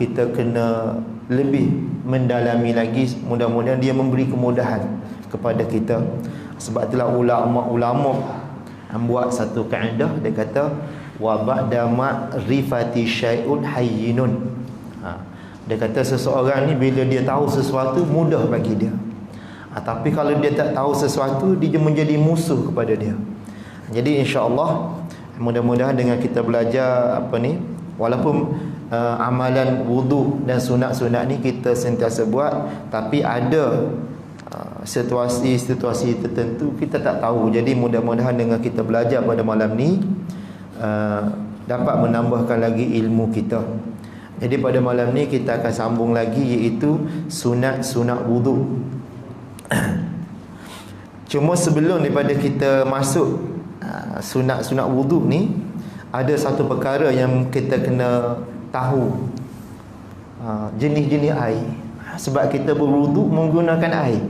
kita kena lebih mendalami lagi. Mudah-mudahan dia memberi kemudahan kepada kita. Sebab itulah ulama-ulama buat satu kaedah, dia kata wa ba'da ma'rifati syai'un hayyinun. Dia kata seseorang ni bila dia tahu sesuatu mudah bagi dia. Tapi kalau dia tak tahu sesuatu, dia menjadi musuh kepada dia. Jadi insya-Allah mudah-mudahan dengan kita belajar walaupun amalan wudu dan sunat-sunat ni kita sentiasa buat, tapi ada situasi-situasi tertentu kita tak tahu. Jadi mudah-mudahan dengan kita belajar pada malam ni dapat menambahkan lagi ilmu kita. Jadi pada malam ni kita akan sambung lagi, iaitu sunat-sunat wudu. Cuma sebelum daripada kita masuk sunat-sunat wudu ni, ada satu perkara yang kita kena tahu, jenis-jenis air. Sebab kita berwudu menggunakan air.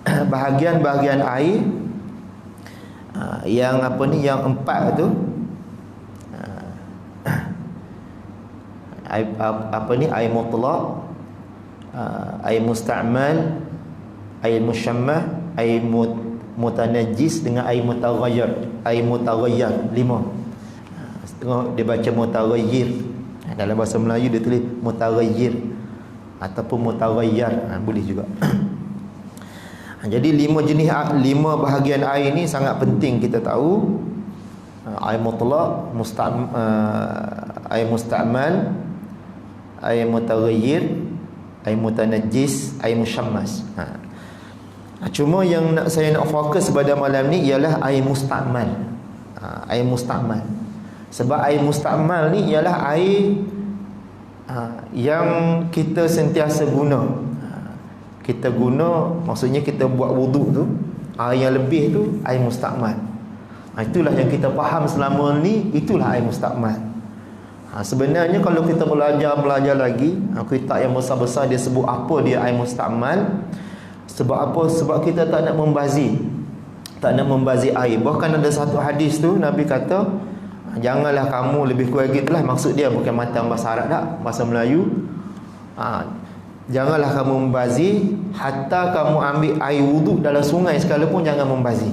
Bahagian-bahagian air yang yang empat tu, air mutlaq, air musta'mal, air musyammah, air mutanajjis dengan air mutaghayyir. Air mutaghayyir 5. Tengok dia baca mutaghayyir. Dalam bahasa Melayu dia tulis mutaghayyir ataupun mutaghayyir, boleh juga. Jadi 5 jenis, 5 bahagian air ni sangat penting kita tahu. Air mutlaq, air musta'mal, air mutaghayyir, air mutanajjis, air musyammas. Cuma yang saya nak fokus pada malam ni ialah air musta'mal. Air musta'mal. Sebab air musta'mal ni ialah air yang kita sentiasa guna. Kita guna, maksudnya kita buat wuduk tu, air yang lebih tu air musta'mal. Itulah yang kita faham selama ni, itulah air musta'mal. Sebenarnya kalau kita belajar lagi, kitab yang besar-besar dia sebut apa dia air musta'mal. Sebab apa? Sebab kita tak nak membazir. Tak nak membazir air. Bahkan ada satu hadis tu Nabi kata, janganlah kamu, lebih kurang gitulah, maksud dia bukan matan bahasa Arab tak, bahasa Melayu. Janganlah kamu membazir, hatta kamu ambil air wuduk dalam sungai sekalipun jangan membazir.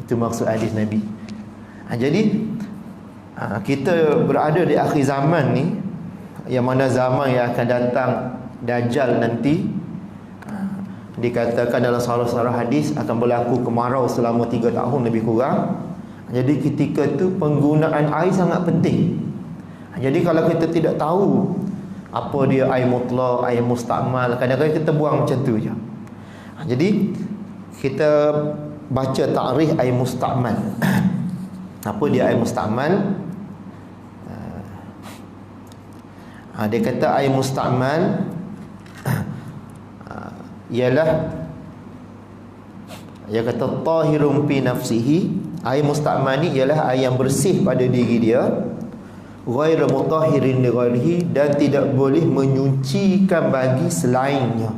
Itu maksud hadis Nabi. Jadi kita berada di akhir zaman ni, yang mana zaman yang akan datang Dajjal nanti. Dikatakan dalam sarah-sarah hadis akan berlaku kemarau selama 3 tahun lebih kurang. Jadi ketika itu penggunaan air sangat penting. Jadi kalau kita tidak tahu apa dia air mutlaq, air musta'mal, kadang-kadang kita buang macam tu je. Jadi kita baca ta'rif air musta'mal. Apa dia air musta'mal? Dia kata air musta'mal ialah, dia kata tahirun fi nafsihi. Air musta'mal ni ialah air yang bersih pada diri dia, ghairu mutahhirin li ghairihi, dan tidak boleh menyucikan bagi selainnya.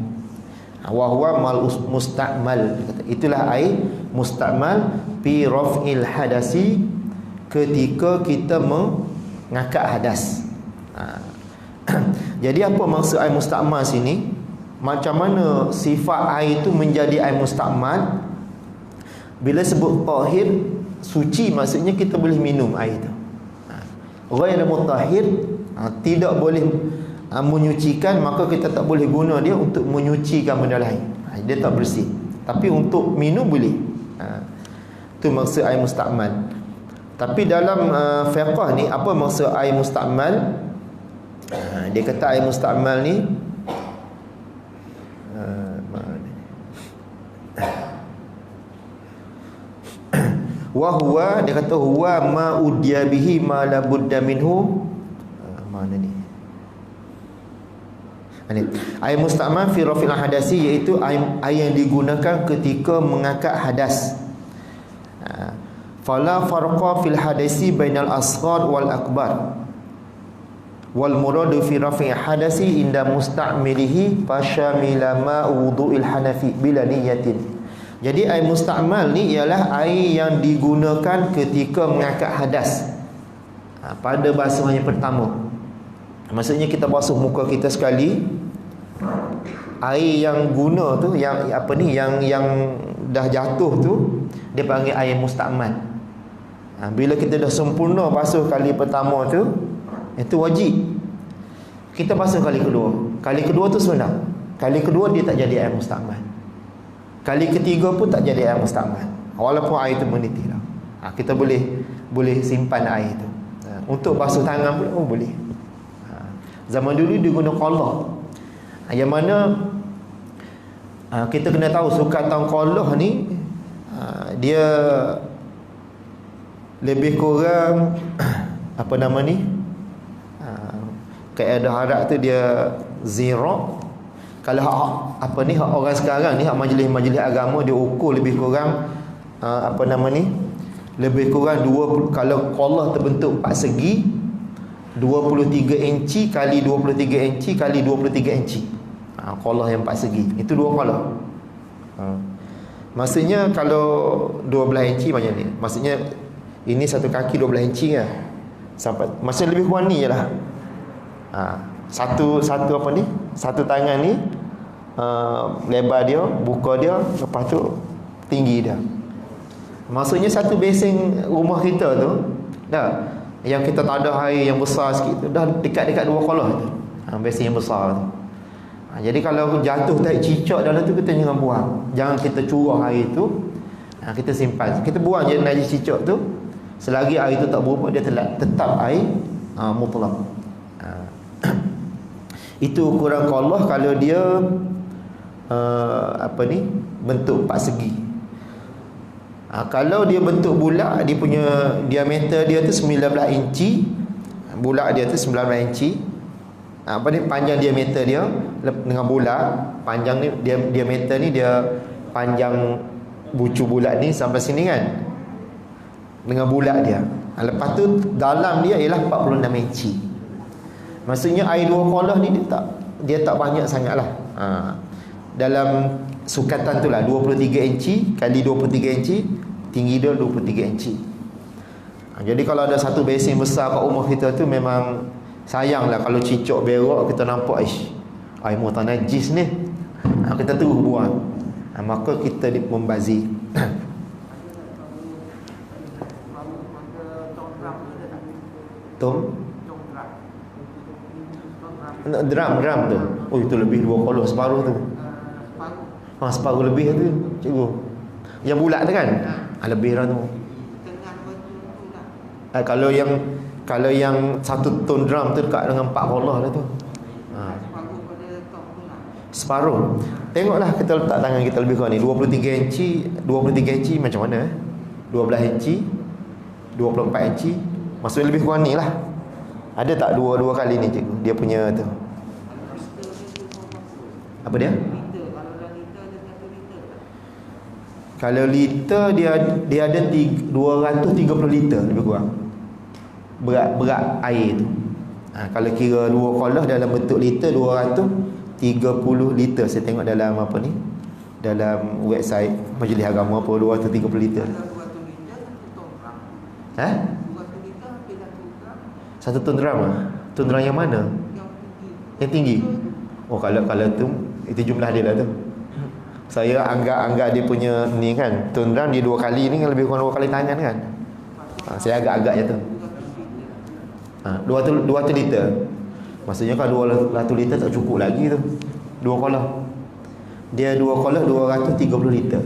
Wa huwa mal musta'mal. Itulah air musta'mal fi raf'il hadasi, ketika kita mengangkat hadas. Jadi apa maksud air musta'mal sini? Macam mana sifat air itu menjadi air musta'mal? Bila sebut tahir, suci, maksudnya kita boleh minum air itu. Ghairu mutahhir, tidak boleh menyucikan, maka kita tak boleh guna dia untuk menyucikan benda lain. Dia tak bersih. Tapi untuk minum boleh. Itu maksud air musta'mal. Tapi dalam fiqh ni, apa maksud air musta'mal? Dia kata air musta'mal ni wa huwa, dia kata huwa ma udya bihi ma la budda minhu. Mana ni? Air musta'mal fi rafil hadasi, iaitu air yang digunakan ketika mengangkat hadas. Fala farqa fil hadasi bainal asghar wal akbar. Wal muradu fi raf'i hadasi inda musta'milihi fasyamila ma wudu'il hanafi bila niyatin. Jadi air musta'mal ni ialah air yang digunakan ketika mengangkat hadas. pada basuhan yang pertama. Maksudnya kita basuh muka kita sekali, air yang guna tu, yang apa ni, yang dah jatuh tu, dia panggil air mustakmal. Bila kita dah sempurna basuh kali pertama tu, itu wajib. Kita basuh kali kedua. Kali kedua tu sunat. Kali kedua dia tak jadi air mustakmal. Kali ketiga pun tak jadi air mustakmal. Walaupun air tu meniti lah. Kita boleh simpan air tu. Untuk basuh tangan pun boleh. Zaman dulu dia guna qalah. Yang mana kita kena tahu sukatan qalah ni dia lebih kurang apa nama ni, kaedah Arab tu dia zira. Kalau apa ni, hak orang sekarang ni, hak majlis-majlis agama, dia ukur lebih kurang apa nama ni, lebih kurang 20. Kalau qalah terbentuk 4 segi, 23 inci kali 23 inci kali 23 inci. Qalah yang 4 segi. Itu 2 qalah. Maksudnya kalau 12 inci macam ni. Maksudnya ini satu kaki 12 inci kan. Sampai maksudnya lebih kurang ni jelah. Satu apa ni? Satu tangan ni lebar dia, buka dia, lepas tu tinggi dia. Maksudnya satu basing rumah kita tu dah, yang kita tak ada air yang besar sikit tu, dah dekat-dekat 2 qalah tu. Basing yang besar tu. Jadi kalau jatuh tak cicak dalam tu, kita jangan buang. Jangan kita curah air tu. Kita simpan. Kita buang je najis cicak tu. Selagi air tu tak berubah, dia tetap air mutlak. Itu ukuran qalah kalau dia apa ni, bentuk 4 segi. Kalau dia bentuk bulat, dia punya diameter dia tu 19 inci. Bulat dia tu 19 inci. Apa ni, panjang diameter dia dengan bulat. Panjang ni, diameter ni dia panjang bucu bulat ni sampai sini kan, dengan bulat dia. Lepas tu dalam dia ialah 46 inci. Maksudnya air 2 qalah ni dia tak banyak sangat lah. Dalam sukatan tu lah, 23 inci kali 23 inci, tinggi dia 23 inci. Jadi kalau ada satu basing besar kat rumah kita tu, memang sayang lah kalau cicak berak kita nampak, air muatan najis ni, kita terus buang. Maka kita membazir. Drum tu. Oh, itu lebih 2 qalah, separuh tu. Separuh lebih tu, cikgu. Yang bulat tu kan? Lebih dah tu. Kalau yang 1 ton drum tu dekat dengan 4 qalah dah tu. Separuh. Tengoklah kita letak tangan kita lebih kurang ni 23 inci macam mana 12 inci 24 inci. Maksudnya lebih kurang ni lah. Ada tak dua kali ni cikgu, dia punya tu? Apa dia? Kalau liter dia ada 230 liter lebih kurang. Berat air tu. Kalau kira 2 qalah dalam bentuk liter, 230 liter. Saya tengok dalam apa ni, dalam website Majlis Agama apa, 230 liter. 1 ton drum. Ton drum yang mana? Yang tinggi. Oh, kalau tu itu jumlah dia lah tu. Saya anggap dia punya ni kan, ton drum dia 2 kali ni kan, lebih kurang 2 kali tangan kan. Saya agak-agak je tu. 200 liter. Maksudnya kalau 200 liter tak cukup lagi tu. 2 qalah. Dia 2 qalah 230 liter.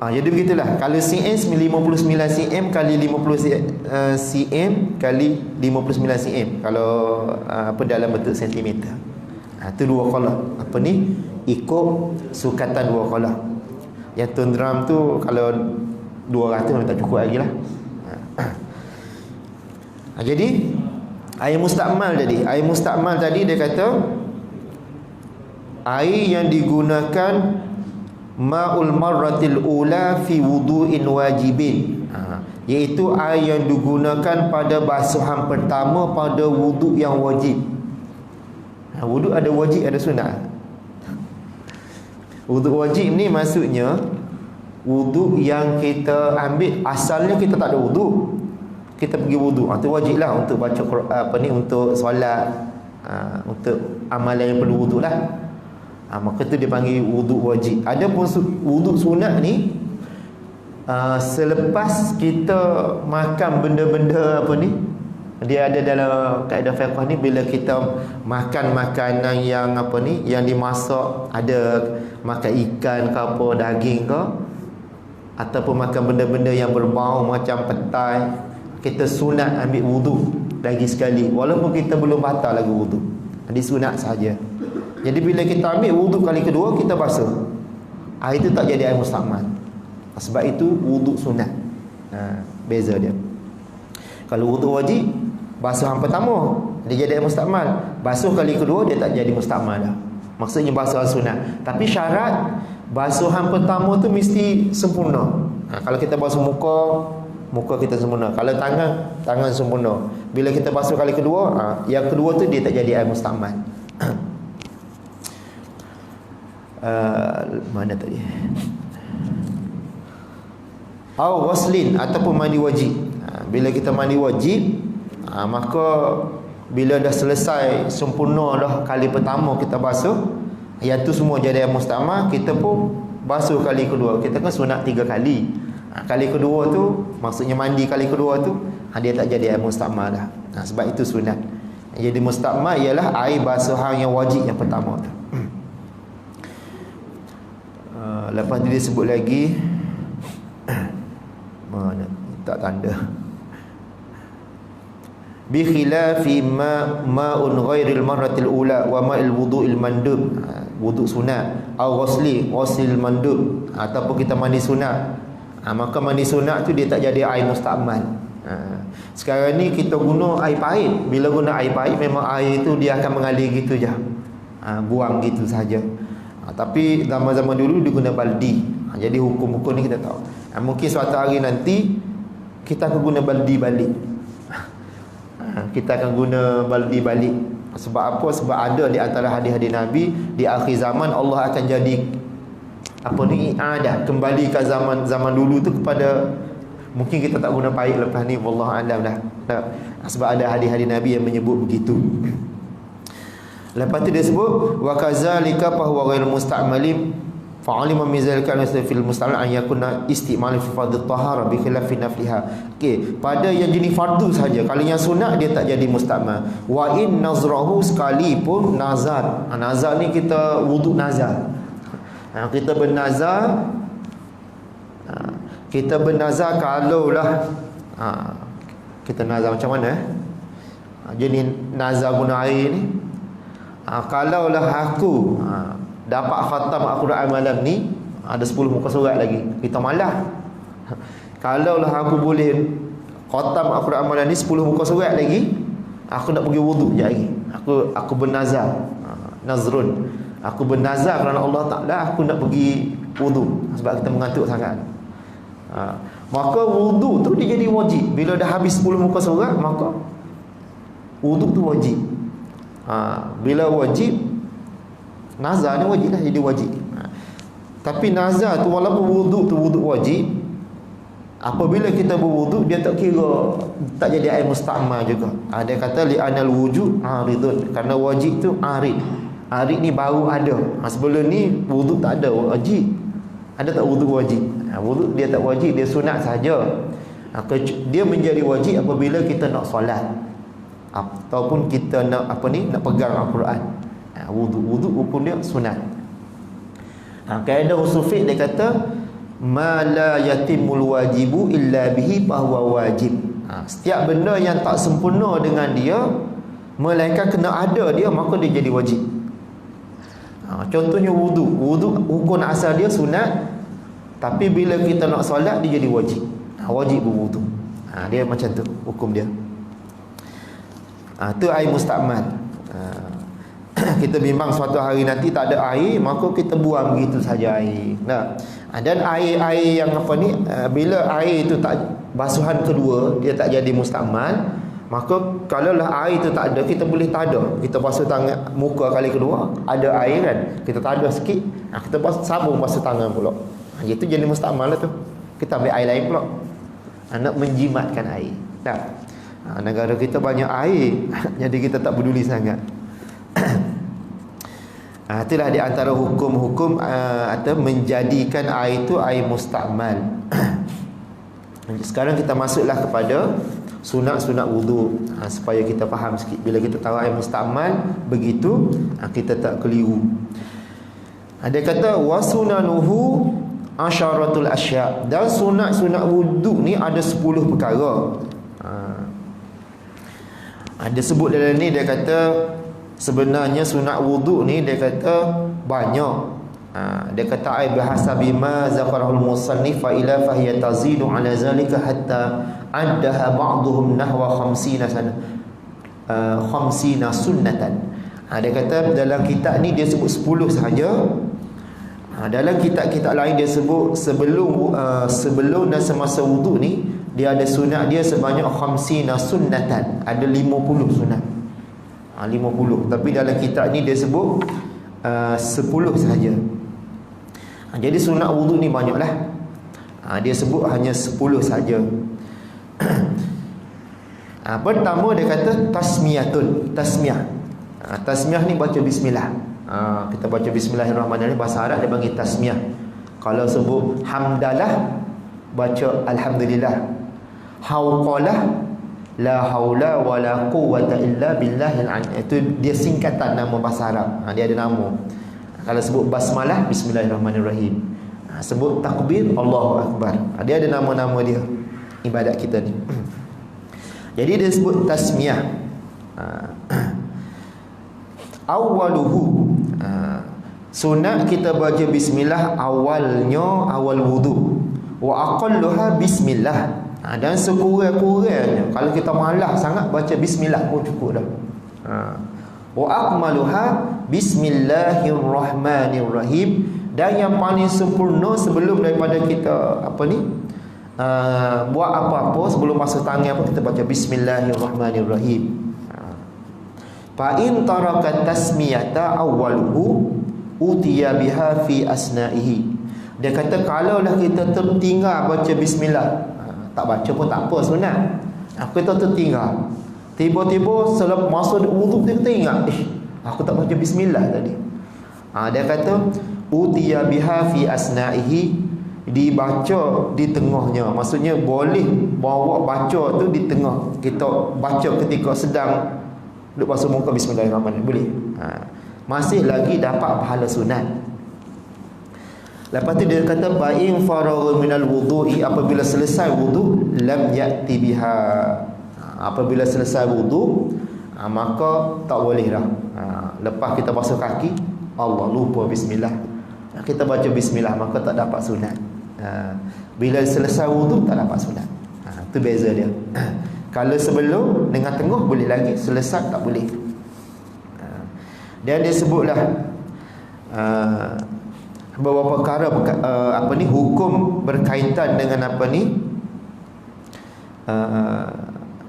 Jadi begitulah. Kalau CS 59 cm kali 50 cm kali 59 cm. Kalau apa dalam bentuk sentimeter. Itu 2 qalah. Apa ni? Ikut sukatan 2 qalah. Yang ton drum tu kalau 200 memang tak cukup lagi lah. Jadi air mustakmal tadi. Air mustakmal tadi dia kata air yang digunakan ma'ul marratil ula fi wudu'in wajibin, iaitu air yang digunakan pada basuhan pertama pada wuduk yang wajib. Wuduk ada wajib, ada sunat. Wuduk wajib ni maksudnya Wuduk yang kita ambil asalnya kita tak ada wuduk, kita pergi wuduk, itu wajib lah untuk baca Quran, untuk solat, untuk amalan yang perlu wuduk lah. Maka tu dia panggil wuduk wajib. Ada pun wuduk sunat ni, selepas kita makan benda-benda dia ada dalam kaedah fiqh ni, bila kita makan makanan yang yang dimasak, ada makan ikan ke apa, daging ke, ataupun makan benda-benda yang berbau macam petai, kita sunat ambil wuduk lagi sekali, walaupun kita belum batal lagi wuduk, disunat saja. Jadi bila kita ambil wuduk kali kedua, kita basuh, air itu tak jadi air mustakmal. Sebab itu wuduk sunat. Beza dia. Kalau wuduk wajib, basuhan pertama dia jadi air mustakmal, basuh kali kedua dia tak jadi mustakmal dah. Maksudnya basuhan sunat. Tapi syarat basuhan pertama tu mesti sempurna. Kalau kita basuh muka kita sempurna. Kalau tangan sempurna. Bila kita basuh kali kedua, yang kedua tu dia tak jadi air mustakmal. Mana tadi? Au ghuslin, ataupun mandi wajib. Bila kita mandi wajib, maka bila dah selesai sempurna dah kali pertama kita basuh, yang tu semua jadi air mustakmal, kita pun basuh kali kedua. Kita kan sunat 3 kali. Kali kedua tu, maksudnya mandi kali kedua tu, dia tak jadi air mustakmal dah. Sebab itu sunat. Yang jadi mustakmal ialah air basuhan yang wajib yang pertama tu. Lepas tu dia sebut lagi, mana tak tanda, bi khilafi ma'un ghairil marratil ula wa ma'il wudu'il mandub, wuduk sunat, au ghuslil mandub, ataupun kita mandi sunat, maka mandi sunat tu dia tak jadi air mustakmal. Sekarang ni kita guna air pahit. Bila guna air pahit, memang air tu dia akan mengalir gitu je, buang gitu saja. Tapi zaman-zaman dulu dia guna baldi. Jadi hukum-hukum ni kita tahu. Mungkin suatu hari nanti kita akan guna baldi balik. Kita akan guna baldi balik. Sebab apa? Sebab ada di antara hadis-hadis Nabi, di akhir zaman Allah akan jadi kembalikan zaman dulu tu kepada, mungkin kita tak guna pahit lepas ni, wallahu alam dah. Sebab ada hadis-hadis Nabi yang menyebut begitu. Lepas tu dia sebut wa kadzalika fa huwa ghairu musta'malin fa'alima min zalika fil musta'mal an yakuna isti'mal fi fardhu tahara bi khilafi nafliha. Okey, pada yang jenis fardu saja. Kalau yang sunat dia tak jadi mustakmal. Wa in nazrahu, sekalipun nazar. Nazar ni kita wuduk nazar. Kita bernazar kalaulah kita nazar macam mana jenis nazar guna air ni. Kalaulah aku dapat khatam Al-Quran malam ni, ada 10 muka surat lagi, kita malah. Kalaulah aku boleh khatam Al-Quran malam ni 10 muka surat lagi, aku nak pergi wuduk je lagi. Aku bernazar, nazrun, aku bernazar kerana Allah Ta'ala, aku nak pergi wuduk sebab kita mengantuk sangat. Maka wuduk tu dia jadi wajib. Bila dah habis 10 muka surat, maka wuduk tu wajib. Bila wajib, nazar ni wajib dah, jadi wajib. Tapi nazar tu walaupun wuduk tu wuduk wajib, apabila kita berwuduk, dia tak kira, tak jadi air mustakmal juga. Dia kata li'anal wujud aridun, kerana wajib tu arid. Arid ni baru ada. Sebelum ni wuduk tak ada wajib. Ada tak wuduk wajib? Wuduk dia tak wajib, dia sunat saja. Dia menjadi wajib apabila kita nak solat, ataupun kita nak nak pegang Al-Quran. Wuduk hukum dia sunat. Kaedah usul fiqh dia kata ma la yatimul wajibu illa bihi fahuwa wajib. Setiap benda yang tak sempurna dengan dia, melainkan kena ada dia, maka dia jadi wajib. Contohnya wuduk hukum asal dia sunat, tapi bila kita nak solat dia jadi wajib. Wajib berwuduk. Dia macam tu hukum dia. Tu air mustakmal. Kita bimbang suatu hari nanti tak ada air, maka kita buang begitu saja air. Dan air yang bila air itu tak, basuhan kedua dia tak jadi mustakmal, maka kalaulah air itu tak ada, kita boleh tadah. Kita basuh tangan muka kali kedua, ada air kan, kita tadah sikit, kita sambung basuh tangan pula. Itu jadi musta'mal lah tu. Kita ambil air lain pula. Nak menjimatkan air. Tak. Negara kita banyak air, jadi kita tak peduli sangat. Itulah di antara hukum-hukum atau menjadikan air itu air musta'mal. Sekarang kita masuklah kepada sunat-sunat wudu, supaya kita faham sikit. Bila kita tahu air musta'mal begitu, kita tak keliru. Dia kata wasunanuhu asyaratul asya', dan sunat-sunat wudu ni ada 10 perkara. Dia sebut dalam ni, dia kata sebenarnya sunat wudu ni dia kata banyak. Dia kata ai bihasabi ma zakarahul musannif fa ila fahiya tazidu ala zalika hatta addaha ba'dhum nahwa 50 sana 50 sunnatan. Dia kata dalam kitab ni dia sebut 10 sahaja. Dalam kitab-kitab lain dia sebut sebelum dan semasa wudu ni dia ada sunat dia sebanyak 50 sunnatan, ada 50 sunat. 50. Tapi dalam kitab ni dia sebut 10 sahaja. Jadi sunat wudu ni banyaklah. Dia sebut hanya 10 sahaja. Pertama dia kata tasmiyatun, tasmiyah. Tasmiyah ni baca bismillah. Kita baca bismillahirrahmanirrahim, bahasa Arab dia panggil tasmiyah. Kalau sebut hamdalah, baca alhamdulillah. Hauqalah, la haula wala quwwata illa billahil azim. Itu dia singkatan nama bahasa Arab. Dia ada nama. Kalau sebut basmalah, bismillahirrahmanirrahim. Sebut takbir, Allahu akbar. Dia ada nama-nama dia ibadat kita ni. Jadi dia sebut tasmiyah. Awaluhu, sunat kita baca bismillah awalnya, awal wudu. Wa aqalluha bismillah. Dan sekurang-kurangnya kalau kita malas sangat, baca bismillah pun cukup dah. Wa akmaluha bismillahirrahmanirrahim. Dan yang paling sempurna sebelum daripada kita buat apa-apa, sebelum masuk tangan apa, kita baca bismillahirrahmanirrahim. Fa in taraka tasmiyata awwaluhu utiya biha fi asna'ihi. Dia kata kalaulah kita tertinggal baca bismillah, tak baca pun tak apa sunat, kita tertinggal, tiba-tiba selepas masuk wudu kita ingat, aku tak baca bismillah tadi. Dia kata utiya biha fi asna'ihi, dibaca di tengahnya. Maksudnya boleh bawa baca tu di tengah. Kita baca ketika sedang duduk basuh muka bismillahirrahmanirrahim, boleh. Masih lagi dapat pahala sunat. Lepas tu dia kata ba'in faragha minal wudu'i, apabila selesai wudu, lam ya'ti biha. Apabila selesai wudu, maka tak boleh dah. Lepas kita basuh kaki, Allah lupa bismillah, kita baca bismillah, maka tak dapat sunat. Bila selesai wudu tak dapat sunat. Itu beza dia. Kalau sebelum dengan tengah boleh lagi, selesai tak boleh. Dan dia sebutlah beberapa perkara hukum berkaitan dengan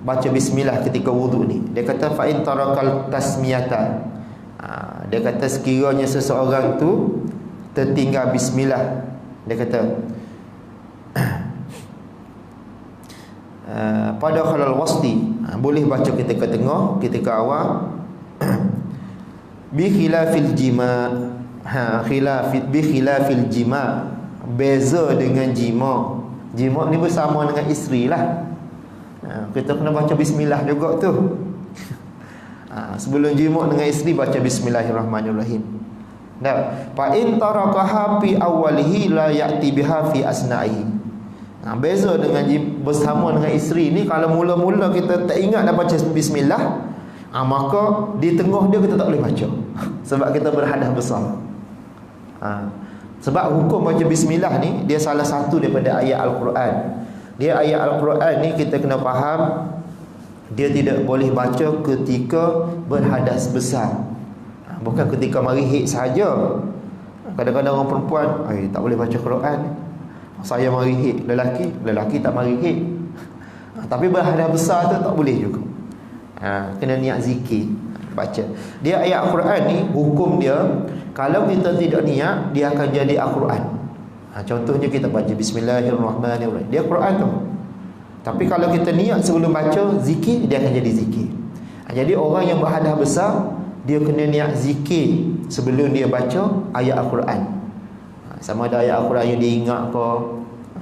baca bismillah ketika wudu ni. Dia kata fa in tarakal tasmiyata, dia kata sekiranya seseorang tu tertinggal bismillah, dia kata pada halal wasti, boleh baca ketika tengah, ketika awal. Bi khilafil jima, bi khilafil jima, beza dengan jima. Jima ni bersama dengan isteri lah. Kita kena baca bismillah juga tu. Sebelum jima dengan isteri baca bismillahirrahmanirrahim. Fa in tarakaha fi awwalihi la ya'ti biha fi asna'ihi. Beza dengan bersama dengan isteri ni, kalau mula-mula kita tak ingat dah baca bismillah, maka di tengah dia kita tak boleh baca sebab kita berhadas besar. Sebab hukum baca bismillah ni dia salah satu daripada ayat Al-Quran. Dia ayat Al-Quran ni kita kena faham, dia tidak boleh baca ketika berhadas besar, bukan ketika mari haid sahaja. Kadang-kadang orang perempuan tak boleh baca Quran, saya mari haid. Lelaki tak mari haid, tapi berhadas besar tu tak boleh juga. Kena niat zikir baca. Dia ayat Al-Quran ni hukum dia, kalau kita tidak niat dia akan jadi Al-Quran. Contohnya kita baca Bismillahirrahmanirrahim, dia Quran tu. Tapi kalau kita niat sebelum baca zikir, dia akan jadi zikir. Jadi orang yang berhadas besar, dia kena niat zikir sebelum dia baca ayat Al-Quran. Sama ada ayat Al-Quran yang dia ingat ke,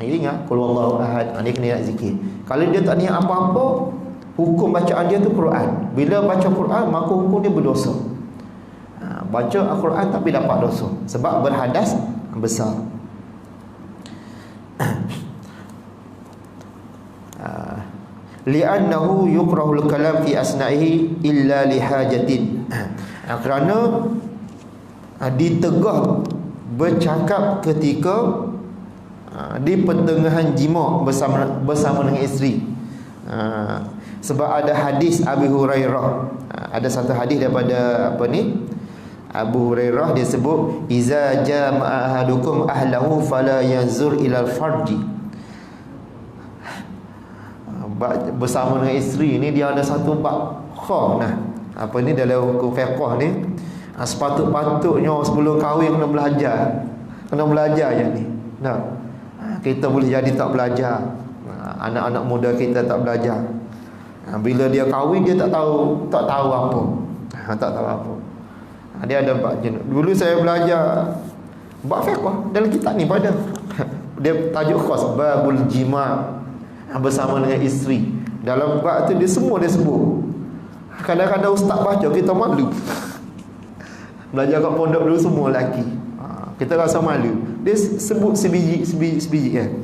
dia ingat qul huwallahu ahad, dia kena niat zikir. Kalau dia tak niat apa-apa, hukum bacaan dia tu Quran. Bila baca Quran, maka hukum dia berdosa. Baca Al-Quran tapi dapat dosa sebab berhadas besar. Li'annahu yukrahul kalam fi asna'ihi illa lihajatin. Kerana ditegah bercakap ketika di pertengahan jima bersama dengan isteri. Sebab ada hadis Abu Hurairah, ada satu hadis daripada Abu Hurairah, dia sebut iza jama'a ahadukum ahlahu fala yanzur ilal farji. Bersama dengan isteri ni dia ada satu bab khah dalam hukum fiqh ni, sepatut-patutnya sebelum kahwin kena belajar je ni. Kita boleh jadi tak belajar, anak-anak muda kita tak belajar. Bila dia kahwin dia tak tahu apa. Dia ada bab jenis. Dulu saya belajar bab fiqh dalam kitab ni pada dia tajuk khas babul jima' bersama dengan isteri. Dalam bab tu dia sebut. Kadang-kadang ustaz baca kita malu. Belajar kat pondok dulu semua lelaki, kita rasa malu. Dia sebut sebiji kan.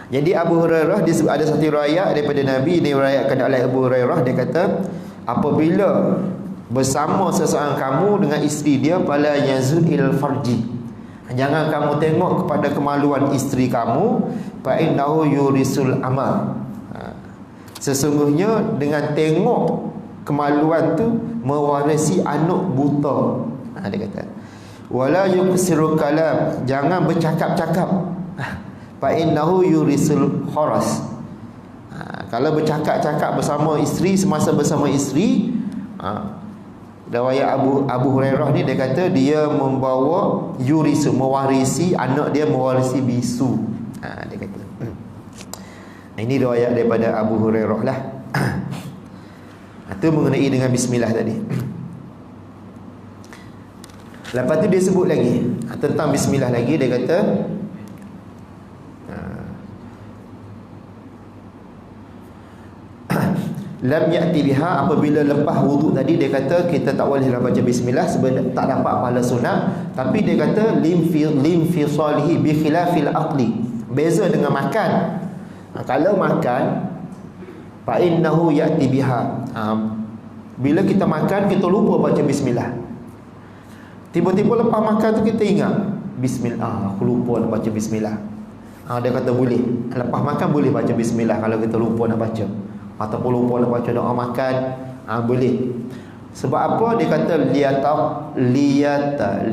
Jadi Abu Hurairah, dia ada satu riwayat daripada Nabi, dia riwayatkan oleh Abu Hurairah, dia kata apabila bersama seseorang kamu dengan isteri dia, fala yazun ilal farji, jangan kamu tengok kepada kemaluan isteri kamu, fa innahu yurisul amal. Sesungguhnya dengan tengok kemaluan tu mewarisi anak buta. Dia kata wala yuksiru kalam, jangan bercakap-cakap, fa innahu yurisul kharas. Kalau bercakap-cakap bersama isteri, semasa bersama isteri, riwayat Abu Hurairah ni dia kata dia membawa yurisu, mewarisi anak dia, mewarisi bisu. Dia kata ini riwayat daripada Abu Hurairah lah. Itu mengenai dengan bismillah tadi. Lepas tu dia sebut lagi tentang bismillah lagi. Dia kata lam ya'ti biha, apabila lepas wuduk tadi, dia kata kita tak bolehlah baca bismillah sebab tak dapat pahala sunat. Tapi dia kata lim fi salihi bi khilafil aqli, beza dengan makan. Kalau makan fa innahu ya'ti biha, bila kita makan kita lupa baca bismillah, tiba-tiba lepas makan tu kita ingat bismillah, aku lupa nak baca bismillah. Dia kata boleh, lepas makan boleh baca bismillah kalau kita lupa nak baca, ataupun lupa nak baca doa makan, boleh. Sebab apa? Dia kata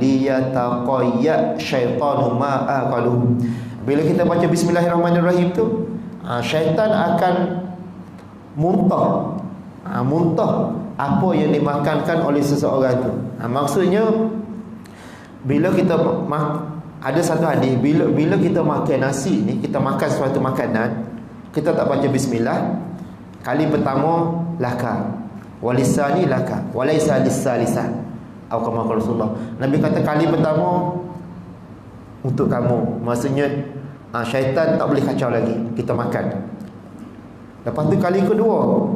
liyataqayya syaitanu ma'aqalu. Bila kita baca bismillahirrahmanirrahim tu, syaitan akan muntah apa yang dimakankan oleh seseorang tu. Maksudnya bila kita ada satu hadis, bila kita makan nasi ni, kita makan suatu makanan, kita tak baca bismillah, kali pertama laka, walisani laka, walaysa lis-salisah, atau kama Rasulullah. Nabi kata kali pertama untuk kamu, maksudnya syaitan tak boleh kacau lagi kita makan. Lepas tu kali kedua,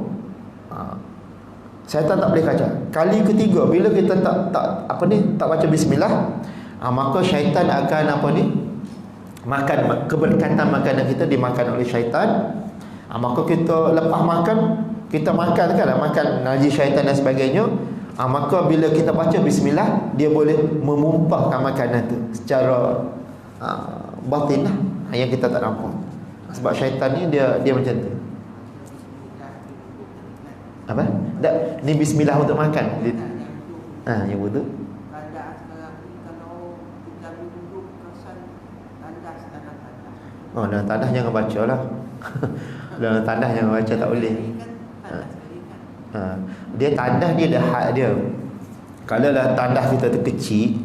syaitan tak boleh kacau. Kali ketiga, bila kita tak baca bismillah, maka syaitan akan makan, keberkatan makanan kita dimakan oleh syaitan. Maka kita lepas makan, kita makan kan, makan najis syaitan dan sebagainya, maka bila kita baca bismillah, dia boleh memumpahkan makanan tu secara batin lah, yang kita tak nampak. Sebab syaitan ni dia macam tu. Apa? Tak, ni bismillah untuk makan. Yang wuduk. Dalam tandas jangan baca lah. Dalam tandas jangan baca, tak boleh. Dia tandas dia ada had dia. Kalau lah tandas kita tu kecil,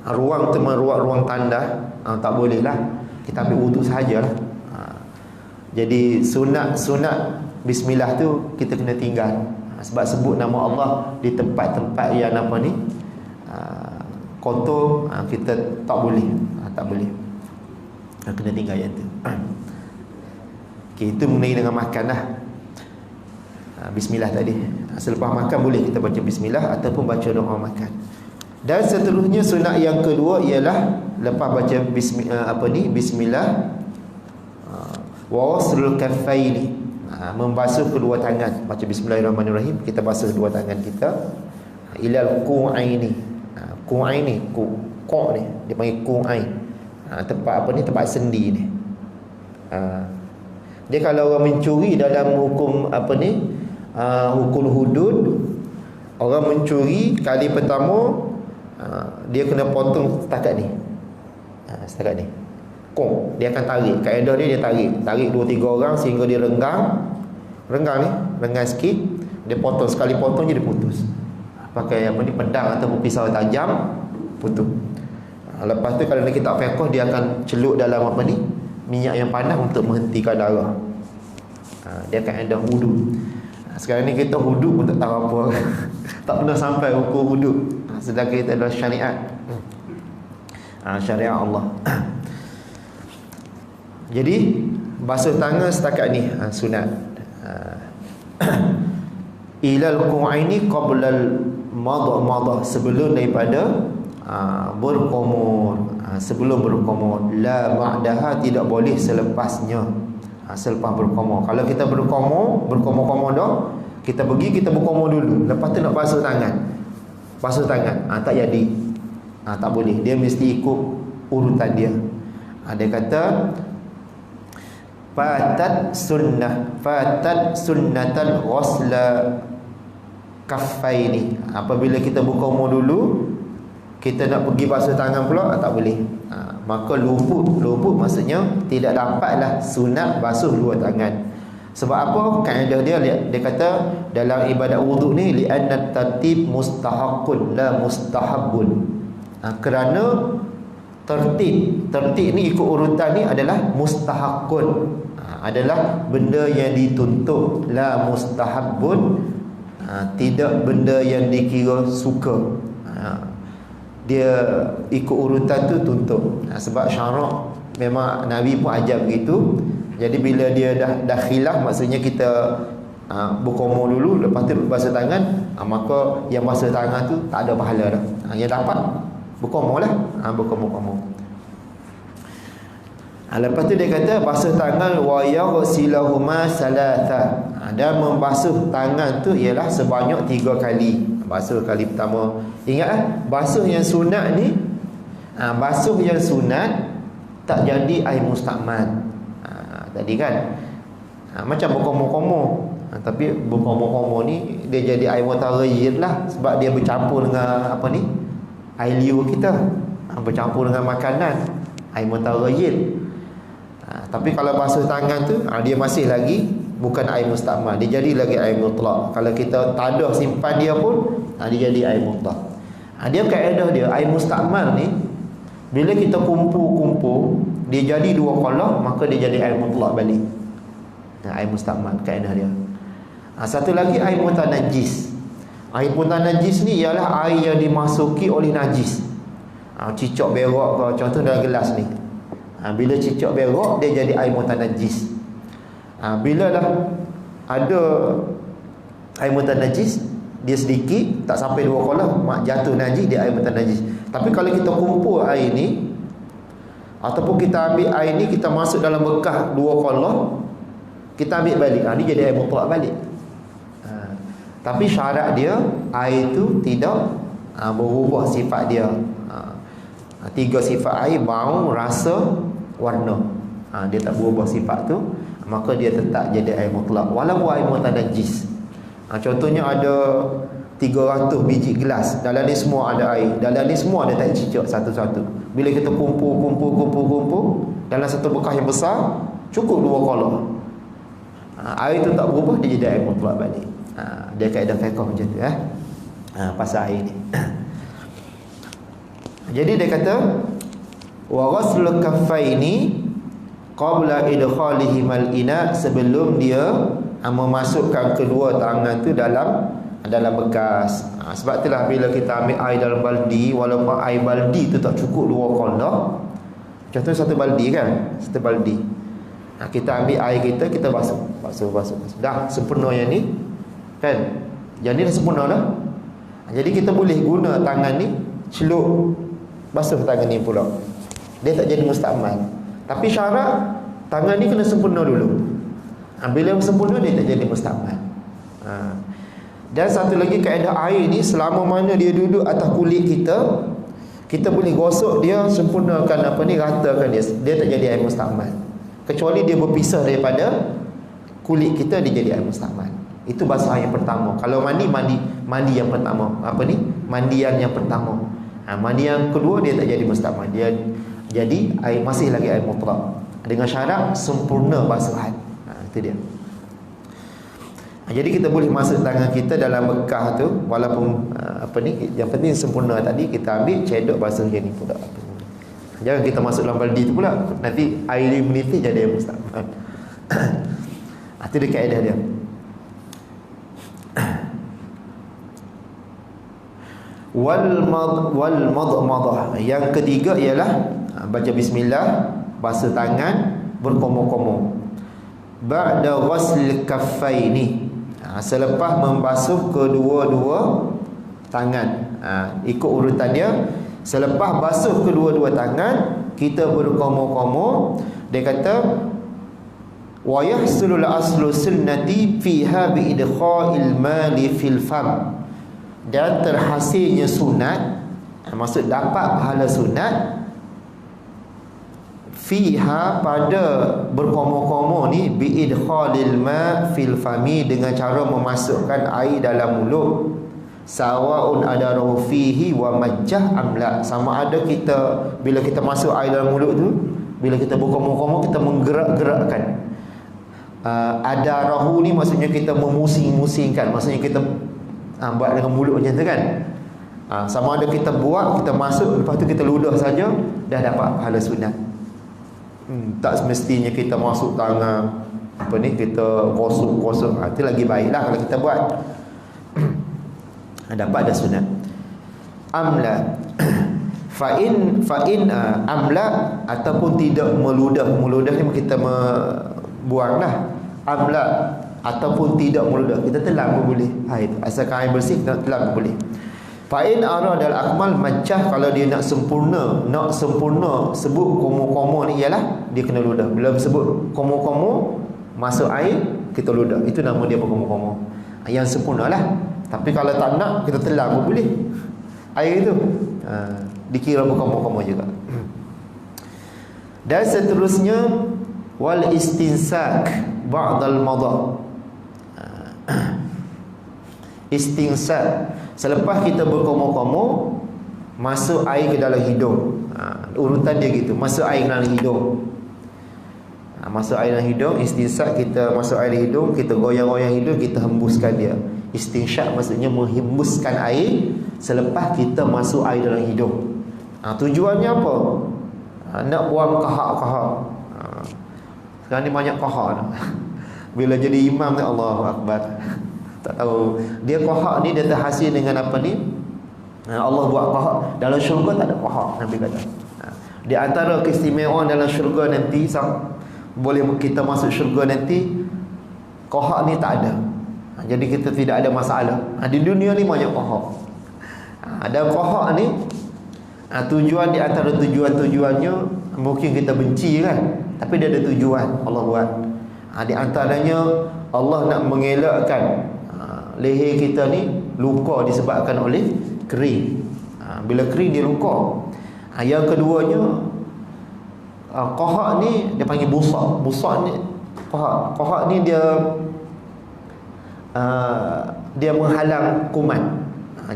ruang tu ruang tanda, tak boleh lah. Kita ambil wudu sahajalah. Jadi sunat bismillah tu kita kena tinggal. Sebab sebut nama Allah di tempat-tempat yang apa ni, kotor, kita tak boleh. Tak boleh. Kena tinggal yang tu. Okay, itu mengenai dengan makan lah. Bismillah tadi. Selepas makan boleh kita baca bismillah ataupun baca doa makan. Dan seterusnya sunat yang kedua ialah lepas baca bismillah, wa waslul kaffaini, membasuh kedua tangan. Baca bismillahirrahmanirrahim, kita basuh kedua tangan kita ilal qu'aini. Qu'aini, ku' ni dia panggil qu'ain. Tempat apa ni, tempat sendi ni. Dia kalau orang mencuri dalam hukum apa ni, hukum hudud, orang mencuri kali pertama, dia kena potong setakat ni. Setakat ni. Kong, dia akan tarik. Kaedah dia tarik 2-3 orang sehingga dia renggang ni, renggang sikit, dia potong. Sekali potong je dia putus. Pakai apa ni, pedang ataupun pisau tajam, putus. Lepas tu kalau kita fiqh, dia akan celup dalam apa ni, minyak yang panas untuk menghentikan darah. Dia akan ada wudu. Sekarang ni kita wudu pun tak tahu apa. Tak pernah sampai hukum wudu. Sedangkan kita adalah syariat. Syariat Allah. Jadi basuh tangan setakat ni sunat. Ilal qu'aini qablal madha, sebelum daripada berkumur. Sebelum berkumur. La ba'daha, tidak boleh selepasnya. Selepas berkumur. Kalau kita berkumur dah, kita pergi kita berkumur dulu, lepas tu nak basuh tangan, tak jadi. Tak boleh. Dia mesti ikut urutan dia. Dia kata fatat sunnatal ghusla kaffaini. Apabila kita berkumur dulu, kita nak pergi basuh tangan pula, tak boleh. Maka luput maksudnya tidak dapatlah sunat basuh dua tangan. Sebab apa? Kaedah dia kata dalam ibadat wuduk ni, li'anna tartib mustahaqqun la mustahabbun. Kerana tertib ni ikut urutan ni adalah mustahaqqun, adalah benda yang dituntut, la mustahabbun, tidak benda yang dikira suka. Dia ikut urutan tu tuntut. Sebab syarak memang Nabi pun ajar begitu. Jadi bila dia dah khilaf, maksudnya kita berkumur dulu, lepas tu basuh tangan, maka yang basuh tangan tu tak ada pahala dah. Yang dapat berkumur lah. Berkumur. Lepas tu dia kata basuh tangan wa yaghsilahuma salatha. Dan membasuh tangan tu ialah sebanyak 3 kali. Basuh kali pertama, ingat basuh yang sunat ni, basuh yang sunat tak jadi air mustakmal. Tadi kan macam berkumur-kumur, tapi berkumur-kumur ni dia jadi air mutaghayyir lah, sebab dia bercampur dengan apa ni, air liur kita, bercampur dengan makanan, air mutaghayyir. Tapi kalau basuh tangan tu, dia masih lagi bukan air mustakmal, dia jadi lagi air mutlak. Kalau kita tak ada simpan dia pun, dia jadi air mutlak. Dia kaedah dia, air mustakmal ni bila kita kumpul, dia jadi 2 qalaq, maka dia jadi air mutlak balik. Air mustakmal, kaedah dia. Satu lagi air mutanajjis. Air mutanajjis ni ialah air yang dimasuki oleh najis. Cicak berak ke, contoh dalam gelas ni. Bila cicak berak, dia jadi air mutanajjis. Bila dah ada air mutanajjis, dia sedikit, tak sampai 2 qalaq, jatuh najis, dia air mutanajjis. Tapi kalau kita kumpul air ni, ataupun kita ambil air ni, kita masuk dalam bekas 2 qalaq, kita ambil balik, dia jadi air mutlak balik. Tapi syarat dia, air tu tidak berubah sifat dia. 3 sifat air, bau, rasa, warna. Dia tak berubah sifat tu, maka dia tetap jadi air mutlak walaupun air mutanajjis. Contohnya ada 300 biji gelas, dalam ni semua ada air, dalam ni semua ada tak cicak satu-satu. Bila kita kumpul dalam satu bekas yang besar, cukup 2 qalaq. Air tu tak berubah, dia jadi air mutlak balik. Dia kaedah fiqh macam tu pasal air ni. Jadi dia kata wa ghaslul kaffaini qabla idkhalihimal ina, sebelum dia memasukkan kedua tangan tu dalam bekas. Sebab itulah bila kita ambil air dalam baldi, walaupun air baldi tu tak cukup 2 kondah, contoh satu baldi kan, satu baldi, kita ambil air kita basuh. Dah sempurna yang ni kan, yang ni dah sempurna dah. Jadi kita boleh guna tangan ni celup basuh tangan ni pula, dia tak jadi mustakmal. Tapi syarat tangan ni kena sempurna dulu. Bila sempurna dia tak jadi mustakmal. Dan satu lagi kaedah air ni, selama mana dia duduk atas kulit kita, kita boleh gosok dia, sempurnakan ratakan dia, dia tak jadi air mustakmal. Kecuali dia berpisah daripada kulit kita, dia jadi air mustakmal. Itu basuh yang pertama. Kalau mandi yang pertama. Mandian yang pertama. Mandi yang kedua dia tak jadi mustakmal, dia jadi air, masih lagi air mutlak, dengan syarat sempurna basuhan. Itu dia. Jadi kita boleh masuk tangan kita dalam bekas tu, walaupun yang penting sempurna tadi, kita ambil cedok basuh yang ni pula. Jangan kita masuk dalam baldi tu pula, nanti air dia menitik jadi air mustakmal. Itu dia kaedah dia. Wal madmadah. Yang ketiga ialah baca bismillah, basuh tangan, berkomo-komo. Ba'da ghasl kaffaini, selepas membasuh kedua-dua tangan. Ikut urutan dia. Selepas basuh kedua-dua tangan, kita berkomo-komo. Dia kata wa yahsulul aslu sunnati fiha bi idkha'il mali fil fam, dan terhasilnya sunat, maksud dapat pahala sunat, fiha pada berkomo-komo ni, bi idkhalil ma fil fami, dengan cara memasukkan air dalam mulut, sawaun adarahu fihi wa majjah amla, sama ada kita bila kita masuk air dalam mulut tu, bila kita berkomo-komo kita menggerak-gerakkan. Adarahu ni maksudnya kita memusing-musingkan, maksudnya kita buat dengan mulut macam tu kan. Sama ada kita buat, kita masuk, lepas tu kita ludah saja, dah dapat pahala sunat. Tak semestinya kita masuk tangan kita gosok. Itu lagi baiklah kalau kita buat. Dapat ada sunat. Amla fa'in amla, ataupun tidak meludah ni kita buanglah. Amla ataupun tidak meludah, kita telan pun boleh. Itu asalkan air bersih, kita telan pun boleh. Fa'in aradal akmal macah, kalau dia nak sempurna sebut komo-komo ni ialah dia kena ludah. Bila sebut komo-komo, masuk air, kita ludah. Itu nama dia komo-komo. Yang sempurna lah. Tapi kalau tak nak, kita telan pun boleh air itu. Dikira komo-komo juga. Dan seterusnya wal istinsak ba'dal madha. Istinsak, selepas kita berkomo-komo, masuk air ke dalam hidung. Urutan dia gitu, masuk air ke dalam hidung. Masuk air dalam hidung, istinsak, kita masuk air dalam hidung, kita goyang-goyang hidung, kita hembuskan dia. Istinsyak maksudnya menghembuskan air selepas kita masuk air dalam hidung. Tujuannya apa? Nak buang kahak-kahak. Sekarang ni banyak kahak. Bila jadi imam ni, Allahu Akbar, tak tahu dia kahak ni dia terhasil dengan apa ni. Allah buat kahak. Dalam syurga tak ada kahak, Nabi kata. Di antara keistimewaan dalam syurga nanti, boleh kita masuk syurga nanti, kahak ni tak ada. Jadi kita tidak ada masalah. Di dunia ni banyak kahak. Dan kahak ni tujuan, di antara tujuan-tujuannya, mungkin kita benci kan, tapi dia ada tujuan Allah buat. Di antaranya Allah nak mengelakkan leher kita ni luka disebabkan oleh kering. Bila kering dia luka. Yang keduanya, qahak ni dia panggil busak. Busak ni qahak ni dia menghalang kuman.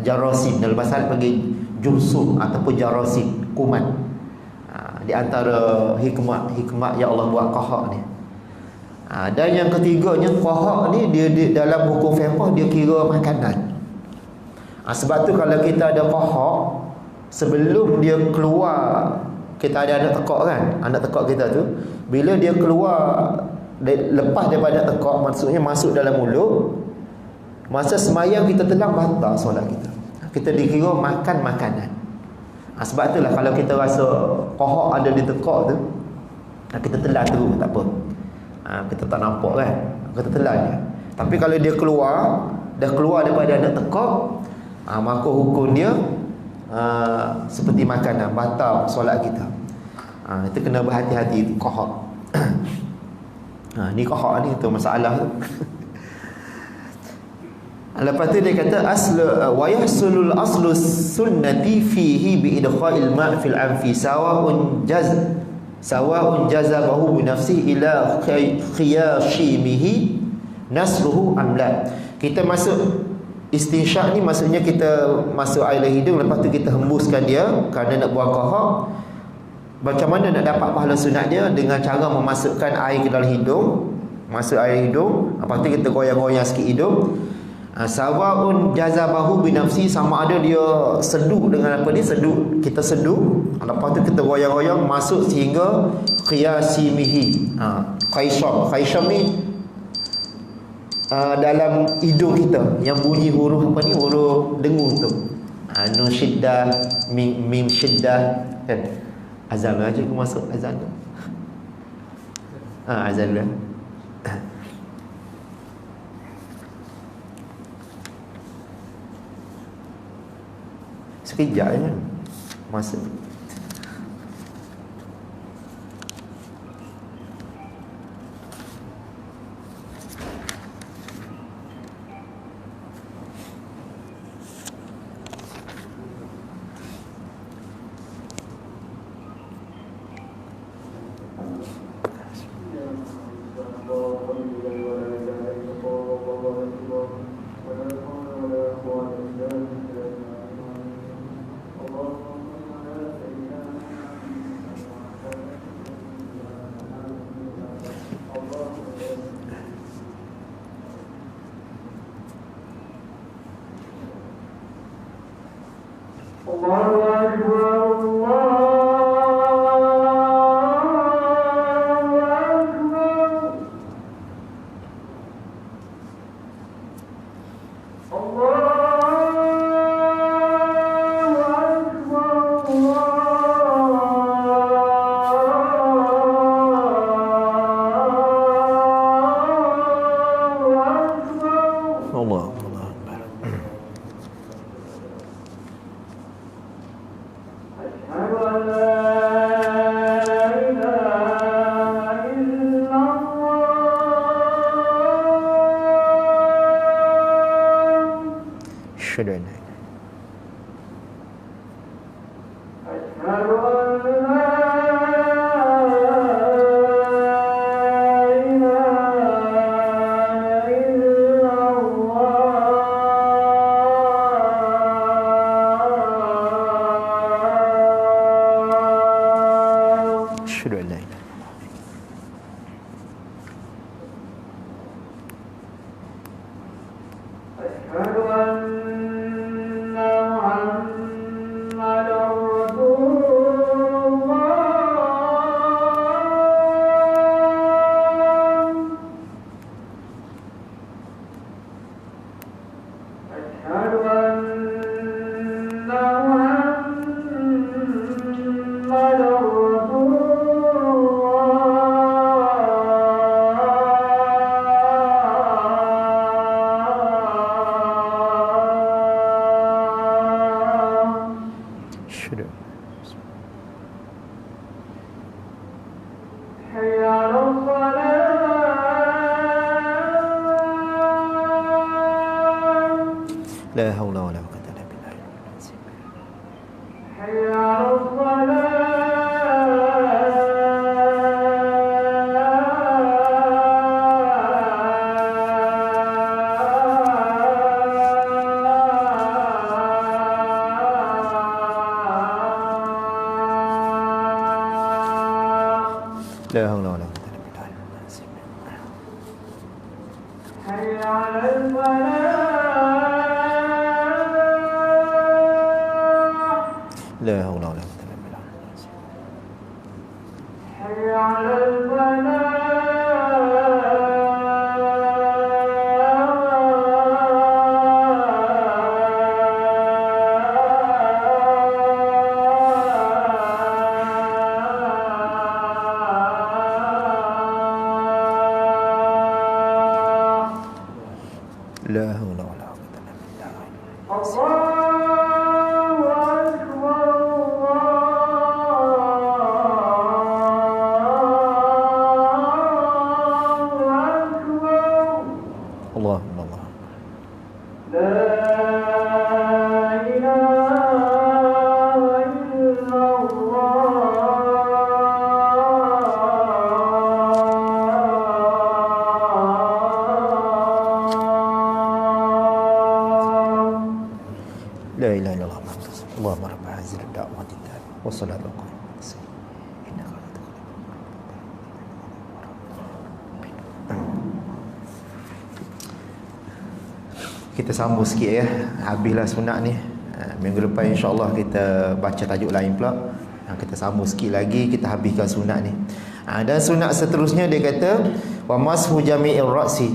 Jarasim, dalam bahasa Arab panggil jursum ataupun jarasim, kuman. Di antara hikmah yang Allah buat qahak ni. Dan yang ketiganya, qahak ni dia dalam hukum fiqh dia kira makanan. Sebab tu kalau kita ada qahak, sebelum dia keluar, kita ada anak tekak kan, anak tekak kita tu, bila dia keluar lepas daripada tekak, maksudnya masuk dalam mulut, masa semayang kita telan batal solat kita. Kita dikira makan makanan. Sebab itulah kalau kita rasa kohok ada di tekak tu, kita telan terus tak apa. Kita tak nampak kan, kita telan je. Tapi kalau dia keluar, dah keluar daripada anak tekak, maka hukum dia seperti makanan, batal solat kita. Itu kena berhati-hati kohok. Ni kohok ni tu masalah tu. Lepas tu dia kata wa yahsulul aslu sunnati fihi bi idkhalil ma' fil anfi sawa'un jazabahu bi nafsihi ila khiyashimihi nasruhu amla. Kita masuk istinsyak ni, maksudnya kita masuk air dalam hidung, lepas tu kita hembuskan dia kerana nak buang kohok. Macam mana nak dapat pahala sunat dia? Dengan cara memasukkan air ke dalam hidung, masuk air hidung, lepas tu kita goyang-goyang sikit hidung. Sawa'un jazabahu binafsi, sama ada dia seduk dengan apa ni, seduk, kita seduk, lepas tu kita goyang-goyang masuk sehingga khiyasimihi. Khaysham ni dalam hidung kita yang bunyi huruf apa ni, huruf dengung tu. Nun syiddah, mim syiddah kan. Azan aja aku masuk azan tu. Azan dah. Sekejap je masa. La haula wala quwwata illa billah. Hayya 'alal salat. La haula wala quwwata illa billah. Hayya 'alal salat. La haula wala quwwata illa billah. hayya 'alal falah. La haula wala quwwata illa billah. Allahu akbar, Allahu akbar. Allah. La ilaha illallah. La ilaha illallah. Allahumma rabb hadhihi ad-da'wati at-tammah wa salatu qa'imah. Kita sambung sikit ya. Habislah sunat ni. Minggu depan insya-Allah kita baca tajuk lain pula. Kita sambung sikit lagi, kita habiskan sunat ni. Dan sunat seterusnya dia kata wa mashu jami'ir ra'si.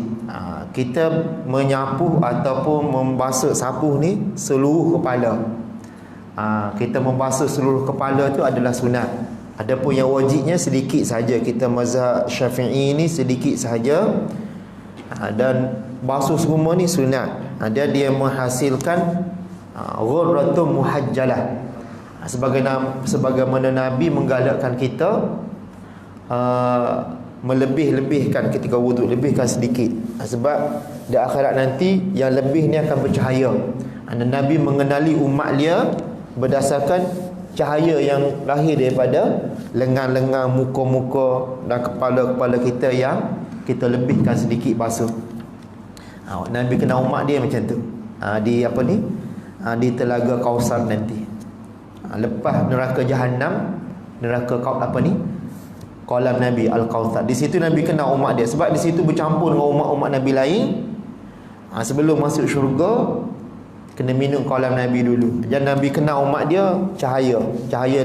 Kita menyapu ataupun membasuh sapu ni seluruh kepala. Kita membasuh seluruh kepala tu adalah sunat. Adapun yang wajibnya sedikit saja. Kita mazhab Syafi'i ni sedikit sahaja. Dan basuh semua ni sunat. Dia menghasilkan ghurratun muhajjalah. Sebagaimana Nabi menggalakkan kita melebih-lebihkan ketika wuduk, lebihkan sedikit. Sebab di akhirat nanti yang lebih ni akan bercahaya. Nabi mengenali umat dia berdasarkan cahaya yang lahir daripada lengan-lengan, muka-muka dan kepala-kepala kita yang kita lebihkan sedikit basuh. Nabi kenal umat dia macam tu. Di apa ni? Di telaga Kausar nanti. Lepas neraka Jahannam, neraka apa ni? Kolam Nabi Al-Kautsar. Di situ Nabi kenal umat dia sebab di situ bercampur dengan umat-umat Nabi lain. Sebelum masuk syurga kena minum kolam Nabi dulu. Dan Nabi kenal umat dia cahaya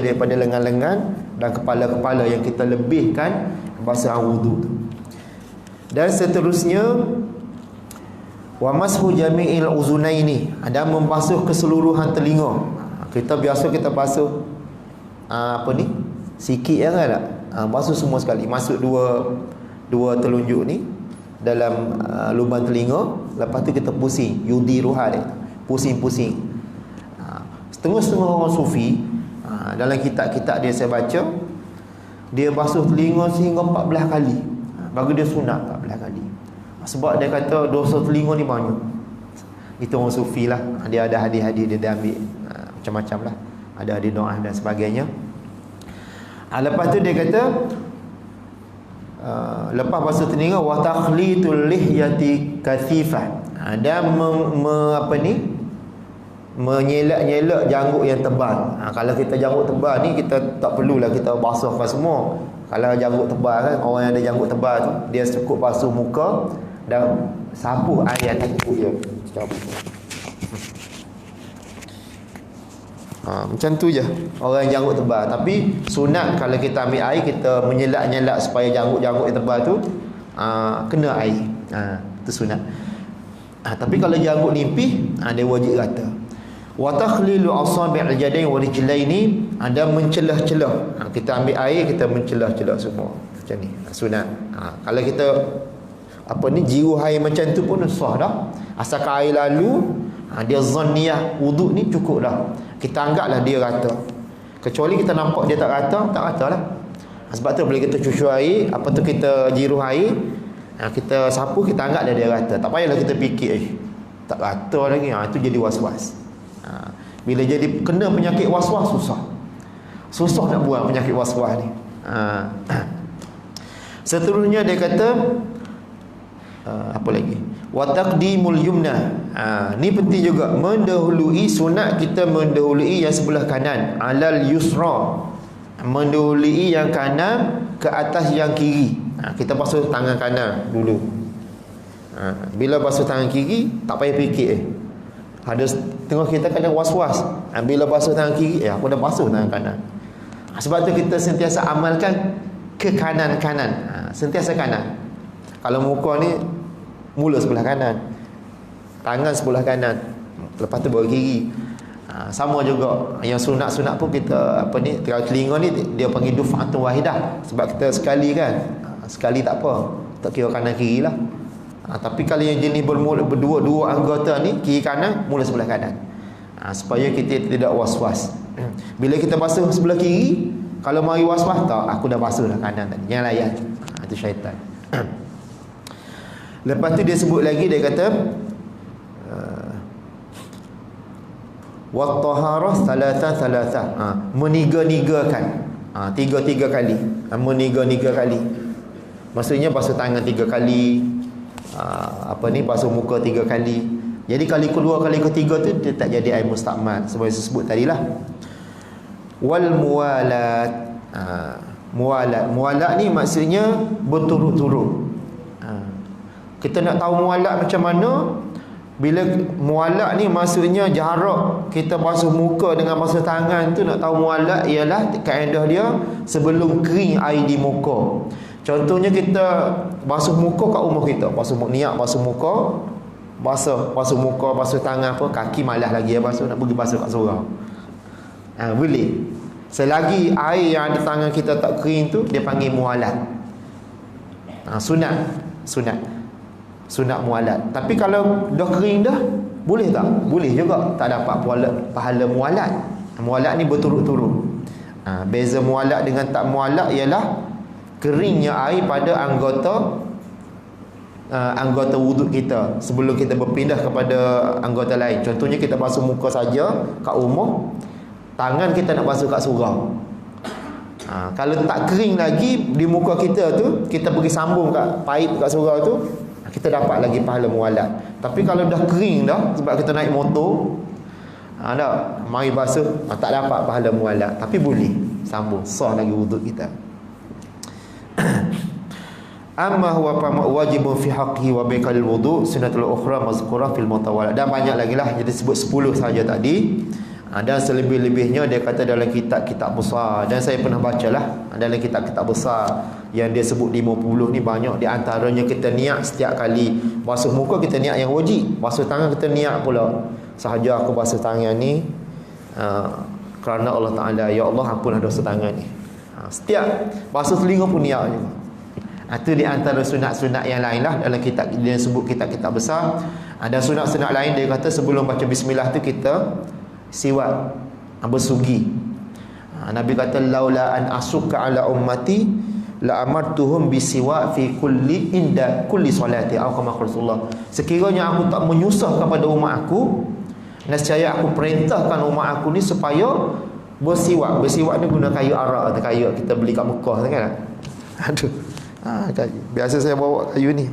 daripada lengan-lengan dan kepala-kepala yang kita lebihkan basuh wuduk tu. Dan seterusnya wa mashu jami'il uzunaini, ada membasuh keseluruhan telinga. Kita biasa kita basuh apa ni? Sikit ya kan tak? Basuh semua sekali. Masuk dua telunjuk ni dalam lubang telinga, lepas tu kita pusing, yudiruha dia. Pusing-pusing. Setengah-setengah orang sufi dalam kitab-kitab dia saya baca, dia basuh telinga sehingga 14 kali. Bagi dia sunat 14 kali. Sebab dia kata dosa telinga ni banyak. Itu orang sufi lah. Dia ada hadis-hadis dia ambil macam-macam lah. Ada hadis doa dan sebagainya. Lepas tu dia kata lepas basuh telinga wa takhlitul lihyati kathifah. Dan apa ni? Menyelak-nyelak janggut yang tebal. Kalau kita janggut tebal ni kita tak perlulah kita basuhkan semua. Kalau janggut tebal kan, orang yang ada janggut tebal tu dia cukup basuh muka dan sapu air atas kuku dia. Macam tu je orang yang janggut tebal. Tapi sunat kalau kita ambil air, kita menyelak-nyelak supaya janggut-janggut yang tebal tu kena air. Itu sunat. Tapi kalau janggut nipis, dia wajib rata. Wa takhlilu asabi'il yadayn wa rijlaini, ada mencelah-celah. Kita ambil air, kita mencelah-celah semua. Macam ni, sunat. Kalau kita apa ni jiru air macam tu pun sah dah. Asalkan air lalu, dia zanniyah wuduk ni cukup dah. Kita anggaplah dia rata. Kecuali kita nampak dia tak rata lah. Sebab tu bila kita cucu air, apa tu kita jiru air, kita sapu, kita anggap dia rata. Tak payahlah kita fikir tak rata lagi. Itu jadi was-was. Bila jadi kena penyakit was-was, susah nak buang penyakit was-was ni. Seterusnya dia kata apa lagi? Wa taqdimul yumna. Ni penting juga, mendahului sunat, kita mendahului yang sebelah kanan alal yusra, mendahului yang kanan ke atas yang kiri. Kita basuh tangan kanan dulu. Bila basuh tangan kiri tak payah fikir Ada tengok kita kadang was-was. Bila basuh tangan kiri, aku dah basuh tangan kanan. Sebab tu kita sentiasa amalkan ke kanan-kanan. Sentiasa kanan. Kalau muka ni, mula sebelah kanan, tangan sebelah kanan, lepas tu baru kiri. Sama juga yang sunat-sunat pun kita telinga ni dia panggil duf'atun wahidah. Sebab kita sekali kan, sekali tak apa, tak kira kanan kiri lah. Tapi kalau yang jenis berdua anggota ni, kiri kanan, mula sebelah kanan. Supaya kita tidak was-was. Bila kita basuh sebelah kiri, kalau mari was-was, tak, aku dah basuh lah kanan tadi, jangan layan. Itu syaitan. Lepas tu dia sebut lagi, dia kata wat-taharah thalatha, meniga-nigakan. Tiga kali. Meniga-niga kali. Maksudnya basuh tangan 3 kali, basuh muka 3 kali. Jadi kali kedua, kali ketiga tu dia tak jadi air mustakmal, sebab saya sebut tadilah. Wal muwalat. Muwalat ni maksudnya berturut-turut. Kita nak tahu muwalat macam mana? Bila muwalat ni maksudnya jarak kita basuh muka dengan basuh tangan tu, nak tahu muwalat ialah kaedah dia sebelum kering air di muka. Contohnya kita basuh muka kat rumah kita, basuh muka, basuh muka, basuh tangan apa, kaki malas lagi basuh, nak pergi basuh kat surau. Boleh. Selagi air yang ada tangan kita tak kering tu, dia panggil muwalat. Sunat muwalat. Tapi kalau dah kering dah, boleh tak? Boleh juga, tak dapat pahala muwalat. Muwalat ni berturut-turut. Beza muwalat dengan tak muwalat ialah keringnya air pada anggota wuduk kita sebelum kita berpindah kepada anggota lain. Contohnya kita basuh muka saja kat rumah, tangan kita nak basuh kat surau. Kalau tak kering lagi di muka kita tu, kita pergi sambung kat paip kat surau tu, kita dapat lagi pahala muwalat. Tapi kalau dah kering dah, sebab kita naik motor, dah mari basuh, tak dapat pahala muwalat. Tapi boleh sambung, sah lagi wuduk kita. Amma huwa wajibun fi haqqihi wa bikal wudu sunnatul ukhra mazkurah fil mutawala. Dan banyak lagi lah, jadi sebut 10 saja tadi. Dan selebih-lebihnya dia kata dalam kitab-kitab besar. Dan saya pernah bacalah dalam kitab-kitab besar yang dia sebut 50 ni, banyak di antaranya kita niat setiap kali basuh muka, kita niat yang wajib. Basuh tangan kita niat pula, sahaja aku basuh tangan ni kerana Allah Ta'ala, ya Allah ampunlah dosa tangan ni. Setiap basuh telinga pun niat juga. Itu di antara sunat-sunat yang lain lah dalam kitab dia sebut kitab-kitab besar. Ada sunat-sunat lain dia kata sebelum baca bismillah tu kita siwak, bersugi. Nabi kata laula an asuka ala ummati la amartuhum bisiwak fi kulli inda kulli salati atau kama Rasulullah. Sekiranya aku tak menyusah kepada umat aku, nescaya aku perintahkan umat aku ni supaya bersiwak. Bersiwak ni guna kayu arak atau kayu kita beli kat Mekah kan. Aduh. Biasa saya bawa kayu ni.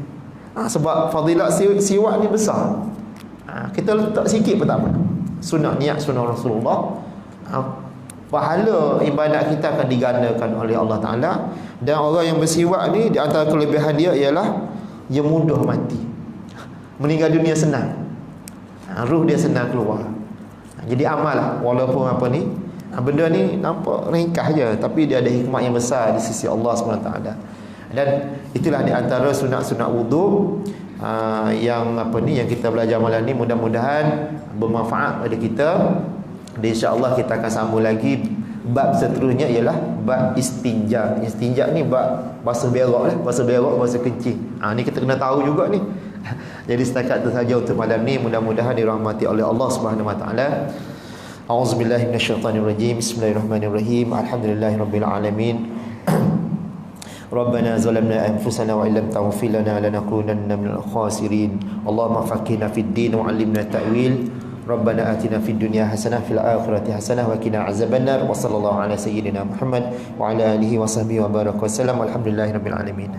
Sebab fadilat siwak ni besar. Kita letak sikit pun tak apa. Sunat, niat sunnah Rasulullah. Pahala ibadat kita akan digandakan oleh Allah Ta'ala. Dan orang yang bersiwak ni, di antara kelebihan dia ialah dia mudah mati. Meninggal dunia senang. Ruh dia senang keluar. Jadi amal lah. Walaupun apa ni, benda ni nampak ringkas je, tapi dia ada hikmat yang besar di sisi Allah SWT. Dan itulah di antara sunat-sunat wuduk yang yang kita belajar malam ni, mudah-mudahan bermanfaat pada kita. Dan insya-Allah kita akan sambung lagi bab seterusnya ialah bab istinja. Istinja ni bab basuh berak lah, basuh berak, basuh kencing. Ni kita kena tahu juga ni. Jadi setakat itu saja untuk malam ni, mudah-mudahan dirahmati oleh Allah Subhanahu Wa Taala. A'udzubillahi minasyaitonirrajim. Bismillahirrahmanirrahim. Alhamdulillahirabbil alamin. ربنا ظلمنا أنفسنا وإن لم تغفر لنا لنكونن من الخاسرين اللهم فقهنا في الدين وعلمنا التأويل ربنا آتنا في الدنيا حسنة في الآخرة حسنة وقنا عذاب النار وصلى الله على سيدنا محمد وعلى آله وصحبه وبارك وسلم والحمد لله رب العالمين.